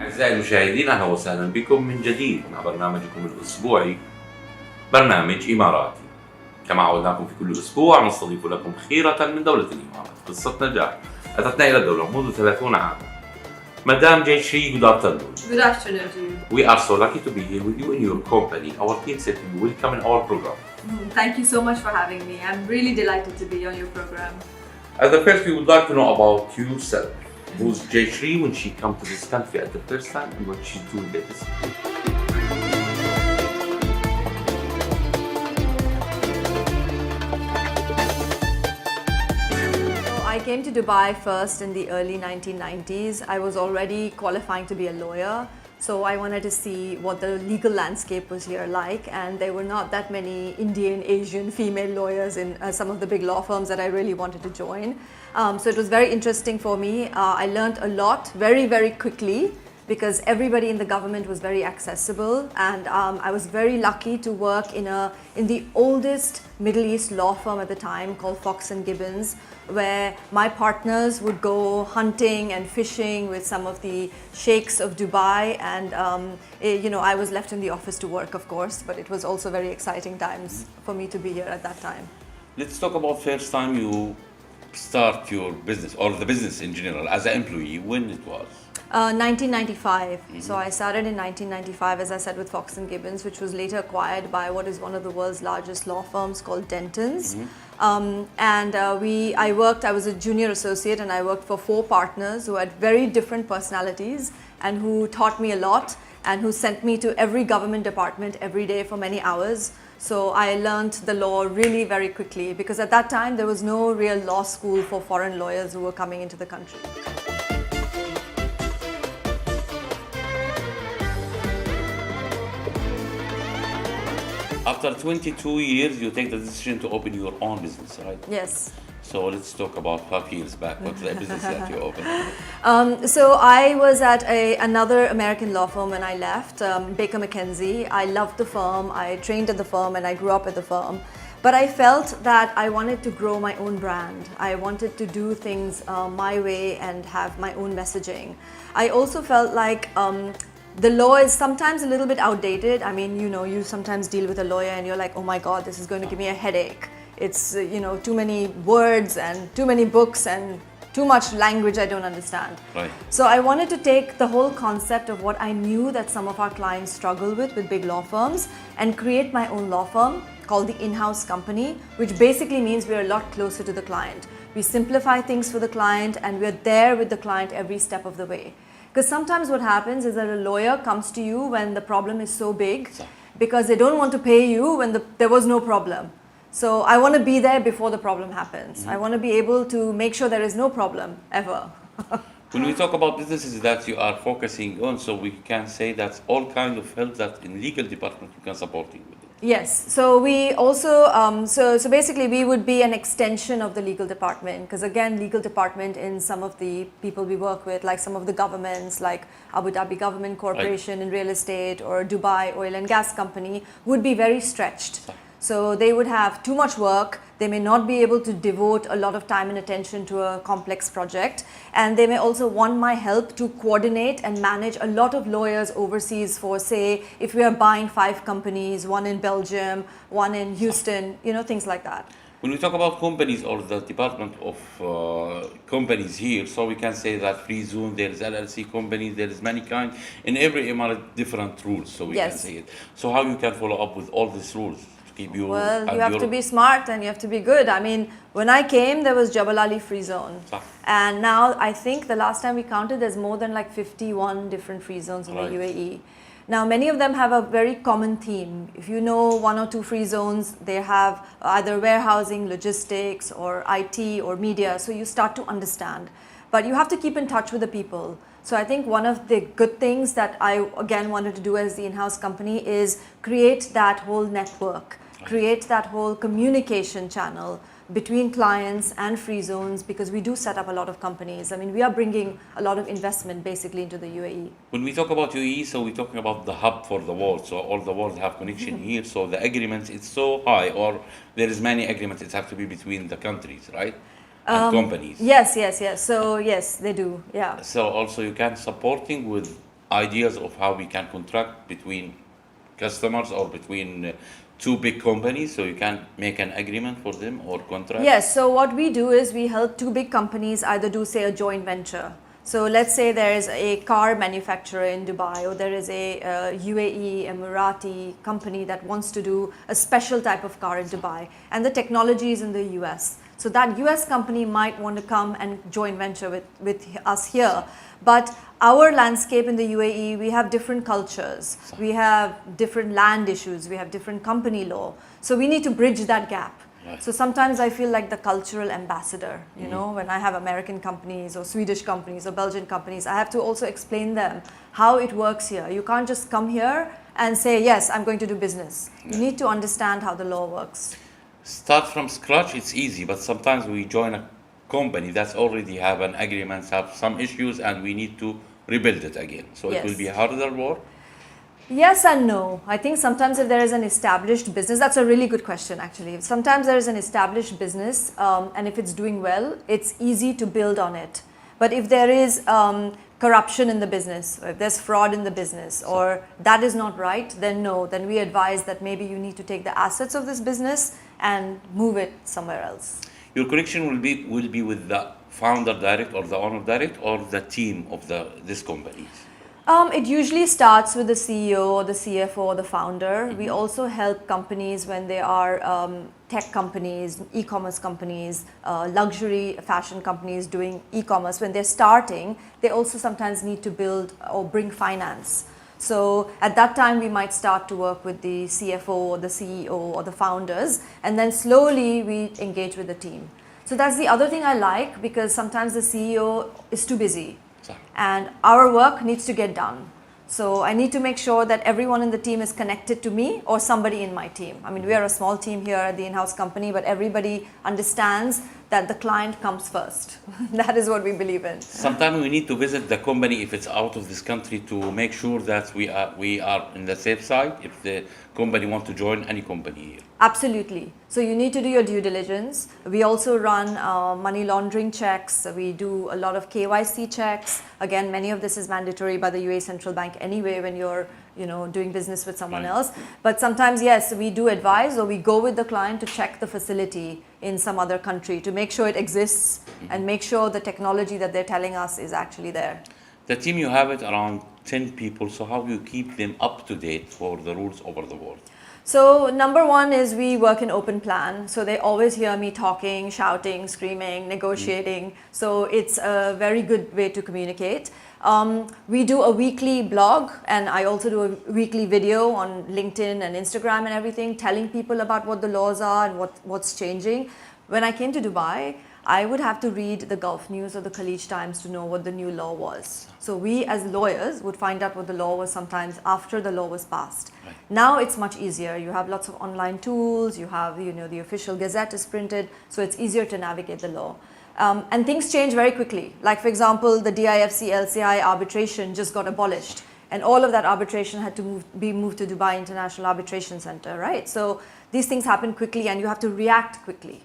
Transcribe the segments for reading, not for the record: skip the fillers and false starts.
أعزائي المشاهدين، أهلا وسهلا بكم من جديد مع برنامجكم الأسبوعي برنامج إماراتي. كما عودناكم في كل أسبوع نستضيف لكم خيرة من دولة الإمارات قصة نجاح أتتنا إلى الدولة منذ 30 عاما. Madam Jayshree, good afternoon. Good afternoon to you. We are so lucky to be here with you in your company. Our team said you welcome in our program. Thank you so much for having me. I'm really delighted to be on your program. At the first, we would like to know about yourself. Who's Jayshree when she come to this country at the first time and what she's doing at this time? I came to Dubai first in the early 1990s. I was already qualifying to be a lawyer, so I wanted to see what the legal landscape was here like, and there were not that many Indian, Asian, female lawyers in some of the big law firms that I really wanted to join. So it was very interesting for me. I learned a lot very, very quickly because everybody in the government was very accessible, and I was very lucky to work in the oldest Middle East law firm at the time called Fox & Gibbons, where my partners would go hunting and fishing with some of the sheikhs of Dubai, and I was left in the office to work, of course, but it was also very exciting times for me to be here at that time. Let's talk about first time you start your business or the business in general as an employee, when it was. 1995. So I started in 1995, as I said, with Fox & Gibbons, which was later acquired by what is one of the world's largest law firms called Dentons. I was a junior associate, and I worked for 4 partners who had very different personalities and who taught me a lot and who sent me to every government department every day for many hours. So I learned the law really very quickly because at that time there was no real law school for foreign lawyers who were coming into the country. After 22 years, you take the decision to open your own business, right? Yes. So let's talk about 5 years back. What's the business that you opened? So I was at another American law firm when I left, Baker McKenzie. I loved the firm. I trained at the firm and I grew up at the firm. But I felt that I wanted to grow my own brand. I wanted to do things my way and have my own messaging. I also felt like the law is sometimes a little bit outdated. I mean, you sometimes deal with a lawyer and you're like, oh my God, this is going to give me a headache. It's, too many words and too many books and too much language I don't understand. Right. So I wanted to take the whole concept of what I knew that some of our clients struggle with big law firms and create my own law firm called the in-house company, which basically means we're a lot closer to the client. We simplify things for the client and we're there with the client every step of the way. Because sometimes what happens is that a lawyer comes to you when the problem is so big because they don't want to pay you when there was no problem. So I want to be there before the problem happens. I want to be able to make sure there is no problem ever. When we talk about businesses that you are focusing on, so we can say that's all kind of help that in legal department you can support you with it. Yes, so we also, so basically we would be an extension of the legal department, because again, legal department in some of the people we work with, like some of the governments, like Abu Dhabi Government Corporation in real estate or Dubai Oil and Gas Company, would be very stretched. So they would have too much work, they may not be able to devote a lot of time and attention to a complex project, and they may also want my help to coordinate and manage a lot of lawyers overseas for, say, if we are buying 5 companies, one in Belgium, one in Houston, things like that. When we talk about companies or the department of companies here, so we can say that free zone, there is LLC companies, there is many kind, in every Emirate different rules, so we can say it. So how you can follow up with all these rules? Well, you have to be smart and you have to be good. I mean, when I came, there was Jabal Ali Free Zone. And now I think the last time we counted, there's more than like 51 different free zones in the UAE. Now, many of them have a very common theme. If you know 1 or 2 free zones, they have either warehousing, logistics, or IT or media. So you start to understand. But you have to keep in touch with the people. So I think one of the good things that I, again, wanted to do as the in-house company is create that whole network, create that whole communication channel between clients and free zones, because we do set up a lot of companies. I mean, we are bringing a lot of investment basically into the UAE. When we talk about UAE, so we're talking about the hub for the world. So all the world have connection here. So the agreements, it's so high, or there is many agreements, it have to be between the countries, right? And companies. Yes. So yes, they do. Yeah. So also you can supporting with ideas of how we can contract between customers or between two big companies, so you can make an agreement for them or contract? Yes, so what we do is we help two big companies either do, say, a joint venture. So let's say there is a car manufacturer in Dubai, or there is a UAE, Emirati company that wants to do a special type of car in Dubai, and the technology is in the US. So that US company might want to come and joint venture with us here. But our landscape in the UAE, we have different cultures, we have different land issues, we have different company law. So we need to bridge that gap. Right. So sometimes I feel like the cultural ambassador, you know, when I have American companies or Swedish companies or Belgian companies, I have to also explain them how it works here. You can't just come here and say, yes, I'm going to do business. You need to understand how the law works. Start from scratch, it's easy, but sometimes we join a company that's already have an agreement, have some issues, and we need to rebuild it again. So it will Yes. be harder work. Yes and no. I think sometimes if there is an established business, that's a really good question actually. Sometimes there is an established business and if it's doing well, it's easy to build on it. But if there is corruption in the business, or if there's fraud in the business, or that is not right, then no, then we advise that maybe you need to take the assets of this business and move it somewhere else. Your connection will be with the founder direct or the owner direct or the team of this company. It usually starts with the CEO or the CFO or the founder. We also help companies when they are tech companies, e-commerce companies, luxury fashion companies doing e-commerce. When they're starting, they also sometimes need to build or bring finance. So at that time, we might start to work with the CFO or the CEO or the founders, and then slowly we engage with the team. So that's the other thing I like, because sometimes the CEO is too busy and our work needs to get done. So I need to make sure that everyone in the team is connected to me or somebody in my team. I mean, we are a small team here at the in-house company, but everybody understands that the client comes first. That is what we believe in. Sometimes we need to visit the company if it's out of this country to make sure that we are in the safe side if the company wants to join any company here. Absolutely. So you need to do your due diligence. We also run money laundering checks. We do a lot of KYC checks. Again, many of this is mandatory by the UAE Central Bank anyway when you're doing business with someone else. But sometimes, yes, we do advise or we go with the client to check the facility in some other country to make sure it exists and make sure the technology that they're telling us is actually there. The team, you have it around 10 people, so how do you keep them up to date for the rules over the world? So number one is we work in open plan. So they always hear me talking, shouting, screaming, negotiating. So it's a very good way to communicate. We do a weekly blog, and I also do a weekly video on LinkedIn and Instagram and everything, telling people about what the laws are and what's changing. When I came to Dubai, I would have to read the Gulf News or the Khaleej Times to know what the new law was. So we as lawyers would find out what the law was sometimes after the law was passed. Right. Now it's much easier. You have lots of online tools, you have the official gazette is printed, so it's easier to navigate the law. And things change very quickly. Like for example, the DIFC LCI arbitration just got abolished. And all of that arbitration had to be moved to Dubai International Arbitration Center, right? So these things happen quickly and you have to react quickly.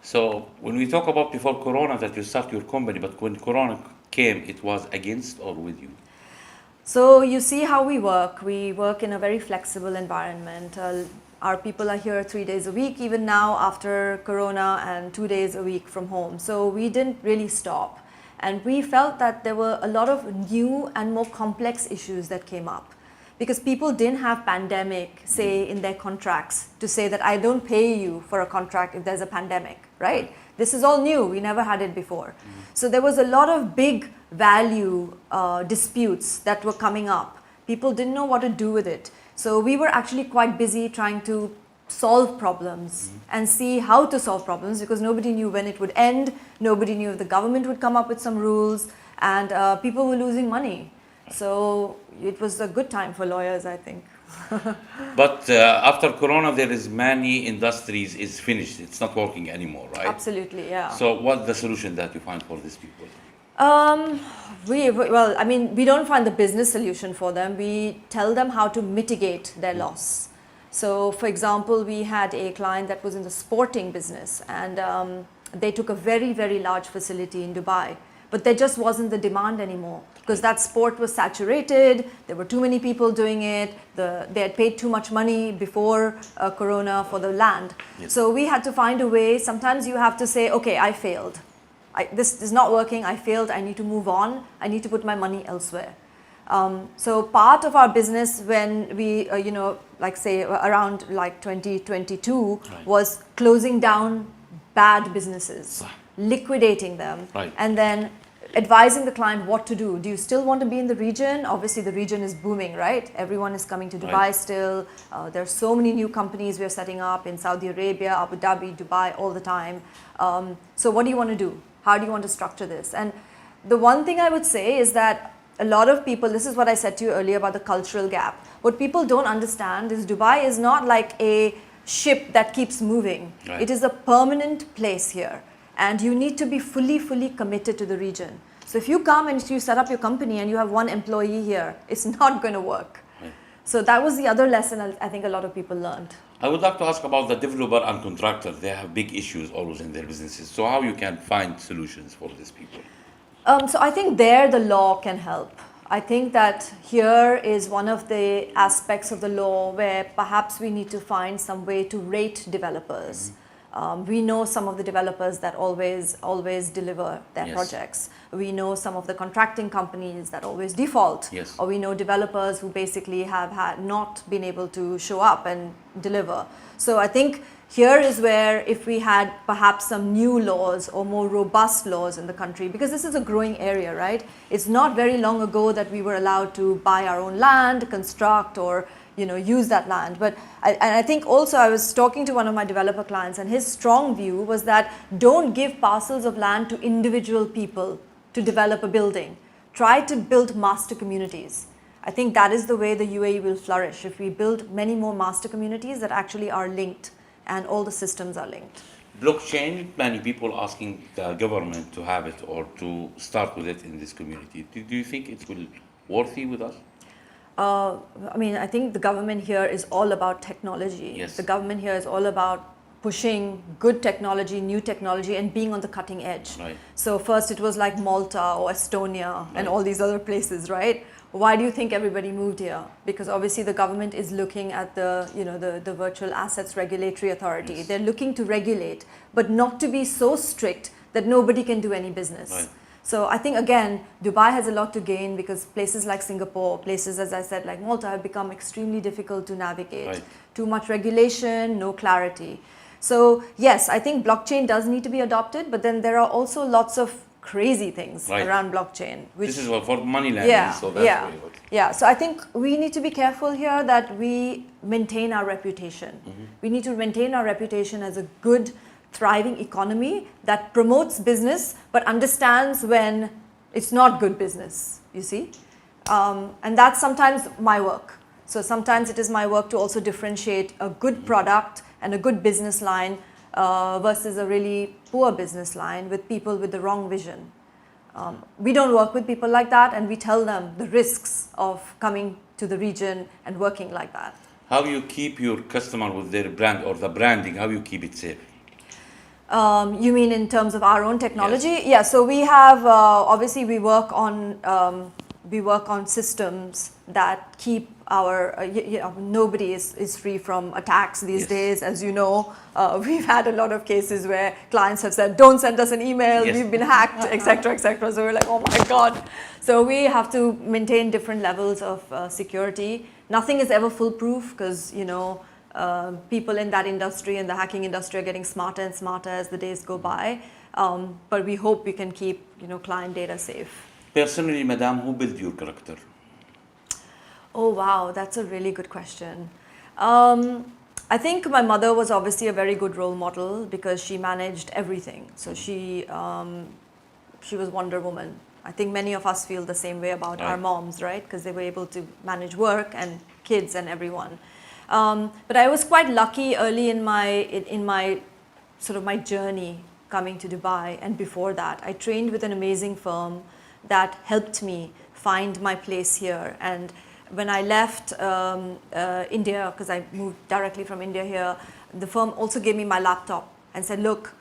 So when we talk about before Corona that you start your company, but when Corona came, it was against or with you? So you see how we work. We work in a very flexible environment. Our people are here 3 days a week, even now after Corona, and 2 days a week from home. So we didn't really stop. And we felt that there were a lot of new and more complex issues that came up. Because people didn't have pandemic, say, in their contracts to say that I don't pay you for a contract if there's a pandemic, right? This is all new. We never had it before. So there was a lot of big value disputes that were coming up. People didn't know what to do with it. So we were actually quite busy trying to solve problems and see how to solve problems, because nobody knew when it would end. Nobody knew if the government would come up with some rules, and people were losing money. So it was a good time for lawyers, I think. But after Corona, there is many industries is finished. It's not working anymore, right? Absolutely, yeah. So what's the solution that you find for these people? We don't find the business solution for them. We tell them how to mitigate their loss. So, for example, we had a client that was in the sporting business, and they took a very, very large facility in Dubai, but there just wasn't the demand anymore. because that sport was saturated. There were too many people doing it. They had paid too much money before Corona for the land. Yes. So we had to find a way. Sometimes you have to say, okay, I failed. This is not working. I failed. I need to move on. I need to put my money elsewhere. So part of our business when we, like say around like 2022 was closing down bad businesses, liquidating them, and then advising the client what to do. Do you still want to be in the region? Obviously the region is booming, right? Everyone is coming to Dubai still. There are so many new companies we are setting up in Saudi Arabia, Abu Dhabi, Dubai all the time. So what do you want to do? How do you want to structure this? And the one thing I would say is that a lot of people, this is what I said to you earlier about the cultural gap. What people don't understand is Dubai is not like a ship that keeps moving. It is a permanent place here. And you need to be fully committed to the region. So if you come and you set up your company and you have one employee here, it's not going to work. So that was the other lesson I think a lot of people learned. I would like to ask about the developer and contractor. They have big issues always in their businesses. So how you can find solutions for these people? So I think there the law can help. I think that here is one of the aspects of the law where perhaps we need to find some way to rate developers. We know some of the developers that always deliver their projects. We know some of the contracting companies that always default. Or we know developers who basically have not been able to show up and deliver. So I think here is where if we had perhaps some new laws or more robust laws in the country, because this is a growing area, right? It's not very long ago that we were allowed to buy our own land, construct, or use that land. But I think also I was talking to one of my developer clients, and his strong view was that don't give parcels of land to individual people to develop a building. Try to build master communities. I think that is the way the UAE will flourish, if we build many more master communities that actually are linked and all the systems are linked. Blockchain, many people asking the government to have it or to start with it in this community. Do you think it will worthy with us? I think the government here is all about technology. The government here is all about pushing good technology, new technology, and being on the cutting edge. So first it was like Malta or Estonia and all these other places, right? Why do you think everybody moved here? Because obviously the government is looking at the Virtual Assets Regulatory Authority. They're looking to regulate, but not to be so strict that nobody can do any business. So I think, again, Dubai has a lot to gain because places like Singapore, places, as I said, like Malta have become extremely difficult to navigate. Too much regulation, no clarity. So yes, I think blockchain does need to be adopted, but then there are also lots of crazy things around blockchain. This is for money lending, so that's so I think we need to be careful here that we maintain our reputation. We need to maintain our reputation as a good, thriving economy that promotes business but understands when it's not good business, you see. And that's sometimes my work. So sometimes it is my work to also differentiate a good product and a good business line versus a really poor business line with people with the wrong vision. We don't work with people like that, and we tell them the risks of coming to the region and working like that. How you keep your customer with their brand or the branding, how you keep it safe? You mean in terms of our own technology? Yeah, so we have, obviously we work on systems that keep our, nobody is free from attacks these days, as you know. We've had a lot of cases where clients have said, don't send us an email, we've been hacked, etc., etc. So we're like, oh my God. So we have to maintain different levels of security. Nothing is ever foolproof because, people in that industry, in the hacking industry, are getting smarter and smarter as the days go by. But we hope we can keep, client data safe. Personally, Madam, who built your character? Oh, wow, that's a really good question. I think my mother was obviously a very good role model because she managed everything. So she was Wonder Woman. I think many of us feel the same way about our moms, right? Because they were able to manage work and kids and everyone. But I was quite lucky early in my sort of my journey coming to Dubai, and before that, I trained with an amazing firm that helped me find my place here. And when I left India, because I moved directly from India here, the firm also gave me my laptop and said, look,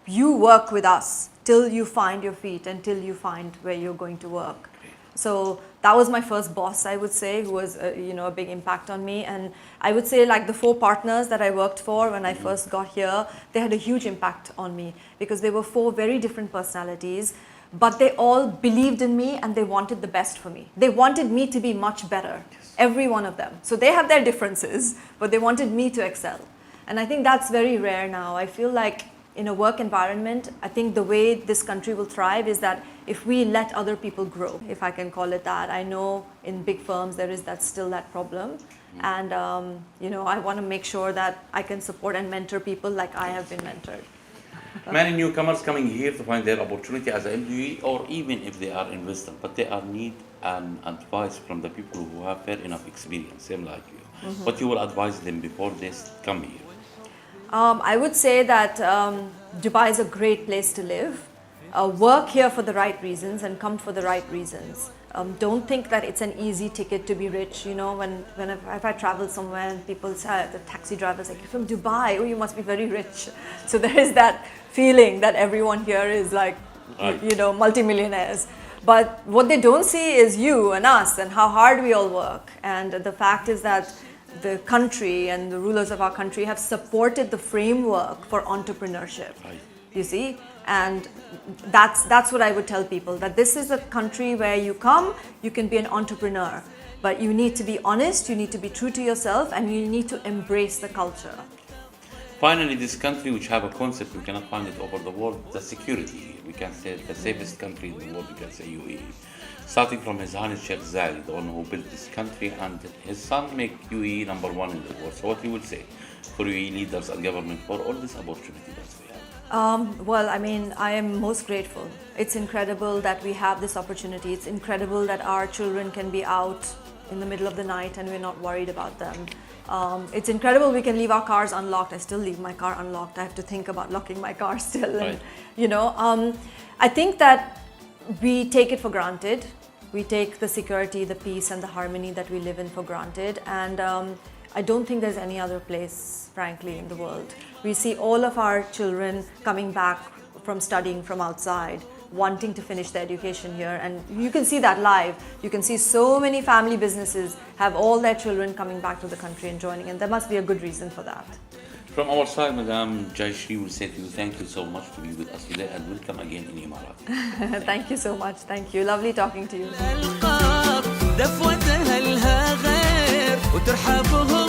you work with us till you find your feet and till you find where you're going to work. So that was my first boss, I would say, who was a big impact on me. And I would say like the 4 partners that I worked for when I first got here, they had a huge impact on me because they were 4 very different personalities, but they all believed in me and they wanted the best for me. They wanted me to be much better, every one of them. So they have their differences, but they wanted me to excel. And I think that's very rare now. I feel like in a work environment, I think the way this country will thrive is that if we let other people grow, if I can call it that. I know in big firms there is still that problem. And I want to make sure that I can support and mentor people like I have been mentored. Many newcomers coming here to find their opportunity as an employee, or even if they are investors, but they are need an advice from the people who have fair enough experience, same like you. What you will advise them before they come here? I would say that Dubai is a great place to live. Work here for the right reasons and come for the right reasons. Don't think that it's an easy ticket to be rich. If I travel somewhere and people say, the taxi driver's like, you're from Dubai, oh, you must be very rich. So there is that feeling that everyone here is like, multimillionaires. But what they don't see is you and us and how hard we all work. And the fact is that the country and the rulers of our country have supported the framework for entrepreneurship. Right. You see? And that's what I would tell people, that this is a country where you come, you can be an entrepreneur, but you need to be honest, you need to be true to yourself, and you need to embrace the culture. Finally, this country which have a concept, we cannot find it over the world, the security here. We can say the safest country in the world, we can say UAE. Starting from His Highness Sheikh Zayed, the one who built this country, and his son make UAE number 1 in the world. So what you will say for UAE leaders and government for all this opportunity that we have? Well, I am most grateful. It's incredible that we have this opportunity. It's incredible that our children can be out in the middle of the night and we're not worried about them. It's incredible we can leave our cars unlocked. I still leave my car unlocked. I have to think about locking my car still. Right. And, I think that we take it for granted. We take the security, the peace and the harmony that we live in for granted. And I don't think there's any other place, frankly, in the world. We see all of our children coming back from studying from outside, wanting to finish their education here. And you can see that live. You can see so many family businesses have all their children coming back to the country and joining. And there must be a good reason for that. From our side, Madam Jayshree, will say to you, thank you so much to be with us today and welcome again in Emirat. Thank you so much. Thank you. Lovely talking to you. دفوتها لها غير وترحبهم